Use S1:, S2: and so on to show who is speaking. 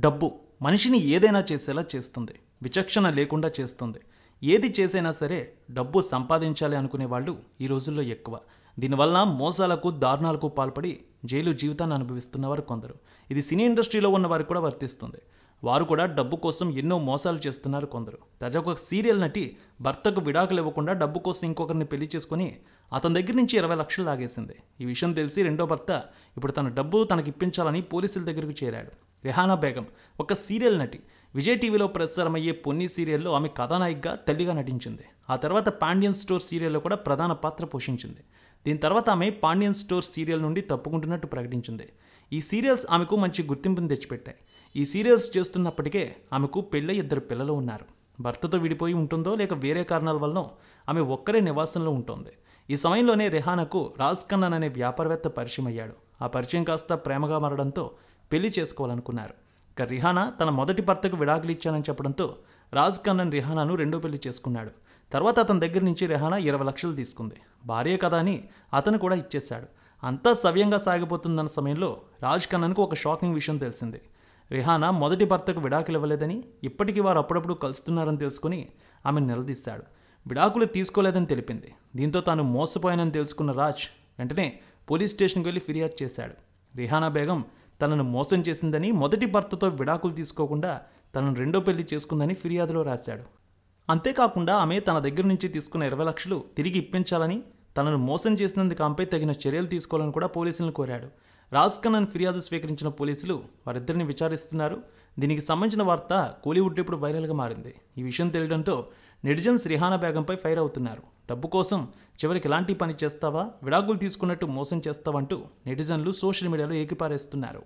S1: డబ్బు మనిషిని ఏదైనా చేసేలా చేస్తుంది. విచక్షణ లేకుండా చేస్తుంది. ఏది చేసైనా సరే డబ్బు సంపాదించాలి అనుకునే వాళ్ళు ఈ రోజుల్లో ఎక్కువ. దీనివల్ల మోసాలకు దారుణాలకు పాల్పడి జైలు జీవితాన్ని అనుభవిస్తున్నవారు కొందరు. ఇది సినీ ఇండస్ట్రీలో ఉన్న వారికి కూడా వర్తిస్తుంది. వారు కూడా డబ్బు కోసం ఎన్నో మోసాలు చేస్తున్నారు కొందరు. తాజాగా ఒక సీరియల్ నటి భర్తకు విడాకులు ఇవ్వకుండా డబ్బు కోసం ఇంకొకరిని పెళ్లి చేసుకుని అతని దగ్గర నుంచి 20 లక్షలు లాగేసింది. ఈ విషయం తెలిసి రెండో భర్త ఇప్పుడు తన డబ్బు తనకి ఇప్పించాలని పోలీసుల దగ్గరకు చేరాడు. రెహానా బేగం ఒక సీరియల్ నటి. విజయ్ టీవీలో ప్రసారమయ్యే పొన్ని సీరియల్లో ఆమె కథానాయికగా తల్లిగా నటించింది. ఆ తర్వాత పాండ్యన్ స్టోర్ సీరియల్లో కూడా ప్రధాన పాత్ర పోషించింది. దీని తర్వాత ఆమె పాండ్యన్ స్టోర్ సీరియల్ నుండి తప్పుకుంటున్నట్టు ప్రకటించింది. ఈ సీరియల్స్ ఆమెకు మంచి గుర్తింపును తెచ్చిపెట్టాయి. ఈ సీరియల్స్ చేస్తున్నప్పటికే ఆమెకు పెళ్ళై 2 పిల్లలు ఉన్నారు. భర్తతో విడిపోయి ఉంటుందో లేక వేరే కారణాల వల్ల ఆమె ఒక్కరే నివాసంలో ఉంటుంది. ఈ సమయంలోనే రెహానాకు రాజ్ ఖన్నన్ అనే వ్యాపారవేత్త పరిచయం అయ్యాడు. ఆ పరిచయం కాస్త ప్రేమగా మారడంతో పెళ్లి చేసుకోవాలనుకున్నారు. ఇక రిహానా తన మొదటి భర్తకు విడాకులు ఇచ్చానని చెప్పడంతో రాజ్ ఖన్నన్ రిహానాను రెండో పెళ్లి చేసుకున్నాడు. తర్వాత అతని దగ్గర నుంచి రెహానా 20 లక్షలు తీసుకుంది. భార్య కదా అని అతను కూడా ఇచ్చేశాడు. అంతా సవ్యంగా సాగిపోతుందన్న సమయంలో రాజ్ ఖన్నన్కు ఒక షాకింగ్ విషయం తెలిసింది. రెహానా మొదటి భర్తకు విడాకులు ఇవ్వలేదని, ఇప్పటికీ వారు అప్పుడప్పుడు కలుస్తున్నారని తెలుసుకుని ఆమెను నిలదీశాడు. విడాకులు తీసుకోలేదని తెలిపింది. దీంతో తాను మోసపోయానని తెలుసుకున్న రాజ్ వెంటనే పోలీస్ స్టేషన్కి వెళ్ళి ఫిర్యాదు చేశాడు. రెహానా బేగం తనను మోసం చేసిందని, మొదటి భర్తతో విడాకులు తీసుకోకుండా తనను రెండో పెళ్లి చేసుకుందని ఫిర్యాదులో రాశాడు. అంతేకాకుండా ఆమె తన దగ్గర నుంచి తీసుకున్న 20 లక్షలు తిరిగి ఇప్పించాలని, తనను మోసం చేసినందుకు ఆమెపై తగిన చర్యలు తీసుకోవాలని కూడా పోలీసులను కోరాడు. రాజ్ ఖన్నన్ ఫిర్యాదు స్వీకరించిన పోలీసులు వారిద్దరిని విచారిస్తున్నారు. దీనికి సంబంధించిన వార్త కోలీవుడ్ ఇప్పుడు వైరల్గా మారింది. ఈ విషయం తెలియడంతో నెటిజన్స్ రెహానా బేగంపై ఫైర్ అవుతున్నారు. డబ్బు కోసం చివరికి ఎలాంటి పని చేస్తావా, విడాకులు తీసుకున్నట్టు మోసం చేస్తావంటూ నెటిజన్లు సోషల్ మీడియాలో ఏకిపారేస్తున్నారు.